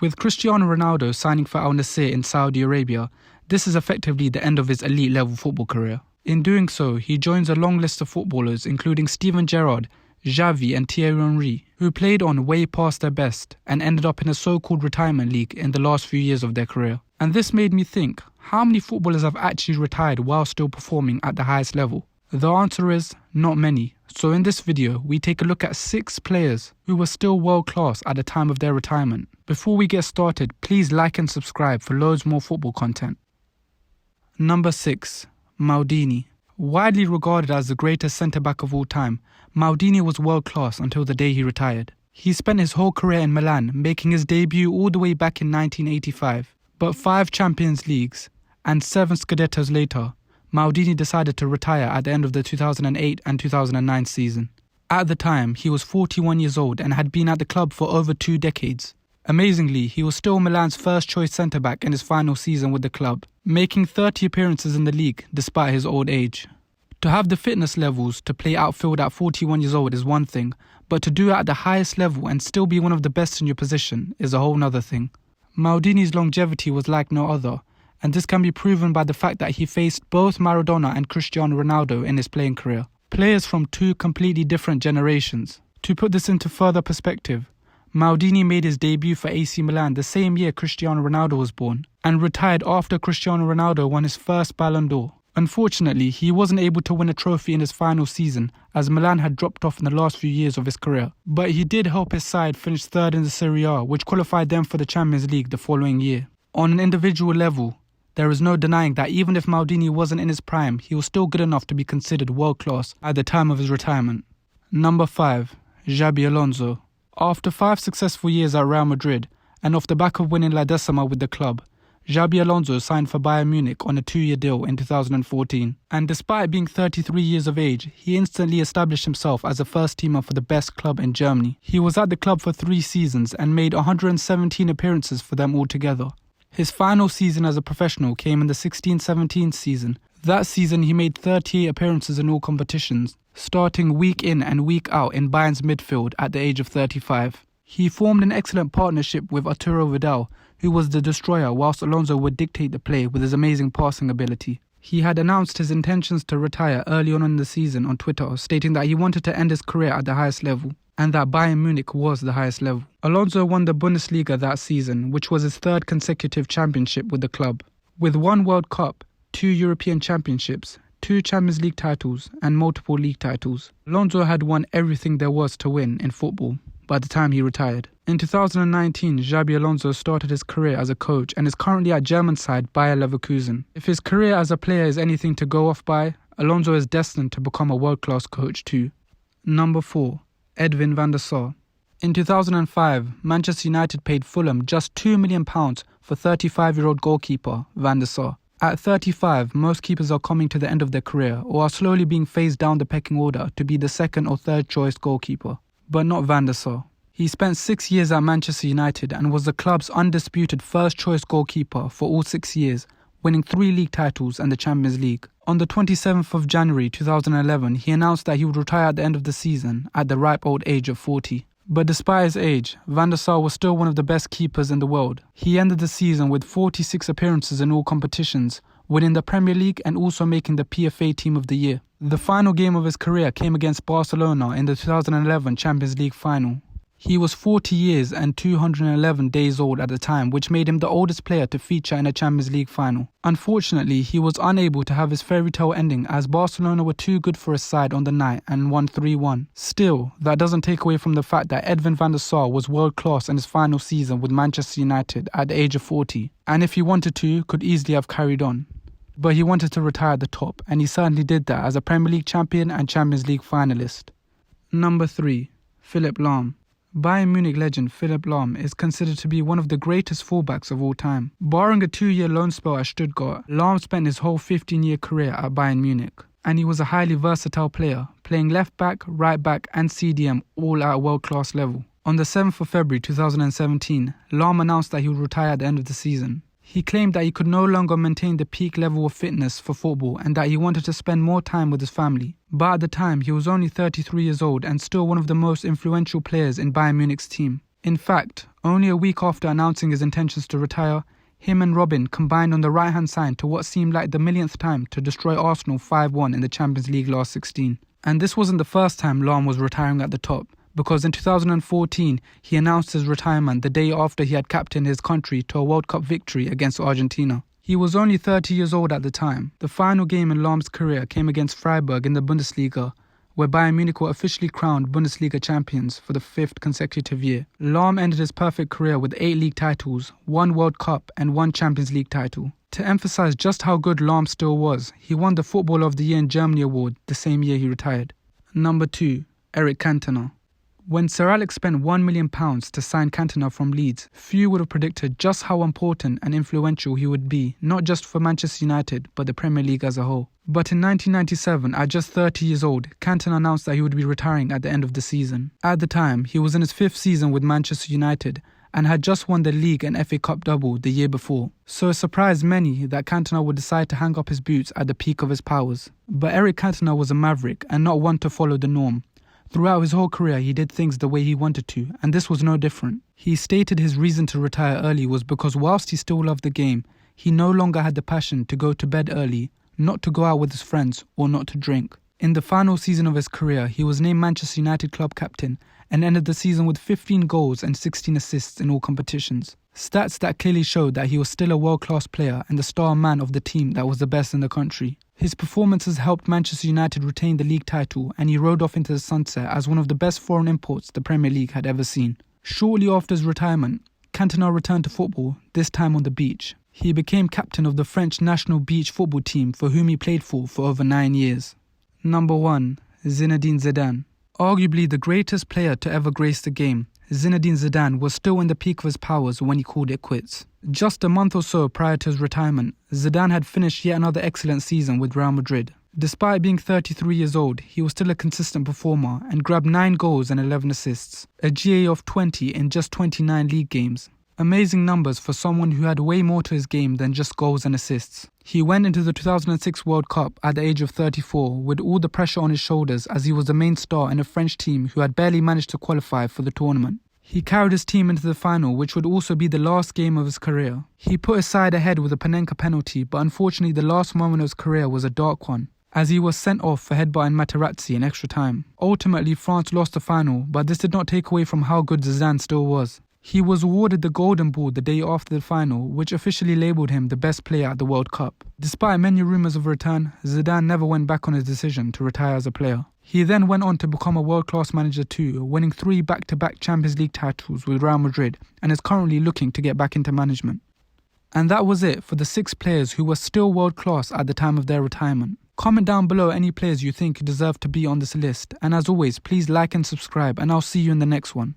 With Cristiano Ronaldo signing for Al Nassr in Saudi Arabia, this is effectively the end of his elite-level football career. In doing so, he joins a long list of footballers including Steven Gerrard, Xavi and Thierry Henry, who played on way past their best and ended up in a so-called retirement league in the last few years of their career. And this made me think, how many footballers have actually retired while still performing at the highest level? The answer is, not many. So in this video, we take a look at 6 players who were still world-class at the time of their retirement. Before we get started, please like and subscribe for loads more football content. Number 6. Maldini. Widely regarded as the greatest centre-back of all time, Maldini was world-class until the day he retired. He spent his whole career in Milan, making his debut all the way back in 1985. But 5 Champions Leagues and 7 Scudettos later, Maldini decided to retire at the end of the 2008 and 2009 season. At the time, he was 41 years old and had been at the club for over 2 decades. Amazingly, he was still Milan's first-choice centre-back in his final season with the club, making 30 appearances in the league despite his old age. To have the fitness levels to play outfield at 41 years old is one thing, but to do it at the highest level and still be one of the best in your position is a whole nother thing. Maldini's longevity was like no other, and this can be proven by the fact that he faced both Maradona and Cristiano Ronaldo in his playing career, players from 2 completely different generations. To put this into further perspective, Maldini made his debut for AC Milan the same year Cristiano Ronaldo was born, and retired after Cristiano Ronaldo won his first Ballon d'Or. Unfortunately, he wasn't able to win a trophy in his final season as Milan had dropped off in the last few years of his career. But he did help his side finish 3rd in the Serie A, which qualified them for the Champions League the following year. On an individual level, there is no denying that even if Maldini wasn't in his prime, he was still good enough to be considered world-class at the time of his retirement. Number 5. Xabi Alonso. After 5 successful years at Real Madrid, and off the back of winning La Decima with the club, Xabi Alonso signed for Bayern Munich on a 2-year deal in 2014. And despite being 33 years of age, he instantly established himself as a first-teamer for the best club in Germany. He was at the club for 3 seasons and made 117 appearances for them altogether. His final season as a professional came in the 16-17 season. That season he made 38 appearances in all competitions, starting week in and week out in Bayern's midfield at the age of 35. He formed an excellent partnership with Arturo Vidal, who was the destroyer, whilst Alonso would dictate the play with his amazing passing ability. He had announced his intentions to retire early on in the season on Twitter, stating that he wanted to end his career at the highest level, and that Bayern Munich was the highest level. Alonso won the Bundesliga that season, which was his 3rd consecutive championship with the club. With 1 World Cup, 2 European Championships, 2 Champions League titles, and multiple league titles, Alonso had won everything there was to win in football by the time he retired. In 2019, Xabi Alonso started his career as a coach and is currently at German side Bayer Leverkusen. If his career as a player is anything to go off by, Alonso is destined to become a world-class coach too. Number 4. Edwin van der Sar. In 2005, Manchester United paid Fulham just £2 million for 35-year-old goalkeeper Van der Sar. At 35, most keepers are coming to the end of their career or are slowly being phased down the pecking order to be the 2nd or 3rd choice goalkeeper. But not Van der Sar. He spent 6 years at Manchester United and was the club's undisputed first-choice goalkeeper for all 6 years, winning 3 league titles and the Champions League. On the 27th of January 2011, he announced that he would retire at the end of the season at the ripe old age of 40. But despite his age, Van der Sar was still one of the best keepers in the world. He ended the season with 46 appearances in all competitions, winning the Premier League and also making the PFA Team of the Year. The final game of his career came against Barcelona in the 2011 Champions League final. He was 40 years and 211 days old at the time, which made him the oldest player to feature in a Champions League final. Unfortunately, he was unable to have his fairy tale ending as Barcelona were too good for his side on the night and won 3-1. Still, that doesn't take away from the fact that Edwin van der Sar was world-class in his final season with Manchester United at the age of 40, and if he wanted to, could easily have carried on. But he wanted to retire at the top, and he certainly did that as a Premier League champion and Champions League finalist. Number 3. Philipp Lahm. Bayern Munich legend Philipp Lahm is considered to be one of the greatest fullbacks of all time. Barring a 2-year loan spell at Stuttgart, Lahm spent his whole 15-year career at Bayern Munich. And he was a highly versatile player, playing left back, right back and CDM all at a world-class level. On the 7th of February 2017, Lahm announced that he would retire at the end of the season. He claimed that he could no longer maintain the peak level of fitness for football and that he wanted to spend more time with his family. But at the time, he was only 33 years old and still one of the most influential players in Bayern Munich's team. In fact, only a week after announcing his intentions to retire, him and Robin combined on the right-hand side to what seemed like the millionth time to destroy Arsenal 5-1 in the Champions League last 16. And this wasn't the first time Lahm was retiring at the top, because in 2014 he announced his retirement the day after he had captained his country to a World Cup victory against Argentina. He was only 30 years old at the time. The final game in Lahm's career came against Freiburg in the Bundesliga, where Bayern Munich were officially crowned Bundesliga champions for the 5th consecutive year. Lahm ended his perfect career with 8 league titles, 1 World Cup and 1 Champions League title. To emphasise just how good Lahm still was, he won the Footballer of the Year in Germany award the same year he retired. Number 2. Eric Cantona. When Sir Alex spent £1 million to sign Cantona from Leeds, few would have predicted just how important and influential he would be, not just for Manchester United, but the Premier League as a whole. But in 1997, at just 30 years old, Cantona announced that he would be retiring at the end of the season. At the time, he was in his 5th season with Manchester United and had just won the League and FA Cup double the year before. So it surprised many that Cantona would decide to hang up his boots at the peak of his powers. But Eric Cantona was a maverick and not one to follow the norm. Throughout his whole career, he did things the way he wanted to, and this was no different. He stated his reason to retire early was because whilst he still loved the game, he no longer had the passion to go to bed early, not to go out with his friends, or not to drink. In the final season of his career, he was named Manchester United club captain and ended the season with 15 goals and 16 assists in all competitions. Stats that clearly showed that he was still a world-class player and the star man of the team that was the best in the country. His performances helped Manchester United retain the league title, and he rode off into the sunset as one of the best foreign imports the Premier League had ever seen. Shortly after his retirement, Cantona returned to football, this time on the beach. He became captain of the French national beach football team for whom he played for over 9 years. Number 1. Zinedine Zidane. Arguably the greatest player to ever grace the game, Zinedine Zidane was still in the peak of his powers when he called it quits. Just a month or so prior to his retirement, Zidane had finished yet another excellent season with Real Madrid. Despite being 33 years old, he was still a consistent performer and grabbed 9 goals and 11 assists, a GA of 20 in just 29 league games. Amazing numbers for someone who had way more to his game than just goals and assists. He went into the 2006 World Cup at the age of 34 with all the pressure on his shoulders as he was the main star in a French team who had barely managed to qualify for the tournament. He carried his team into the final, which would also be the last game of his career. He put his side ahead with a Panenka penalty, but unfortunately the last moment of his career was a dark one, as he was sent off for headbutting Materazzi in extra time. Ultimately, France lost the final, but this did not take away from how good Zidane still was. He was awarded the Golden Ball the day after the final, which officially labelled him the best player at the World Cup. Despite many rumours of return, Zidane never went back on his decision to retire as a player. He then went on to become a world-class manager too, winning 3 back-to-back Champions League titles with Real Madrid and is currently looking to get back into management. And that was it for the 6 players who were still world-class at the time of their retirement. Comment down below any players you think deserve to be on this list, and as always, please like and subscribe, and I'll see you in the next one.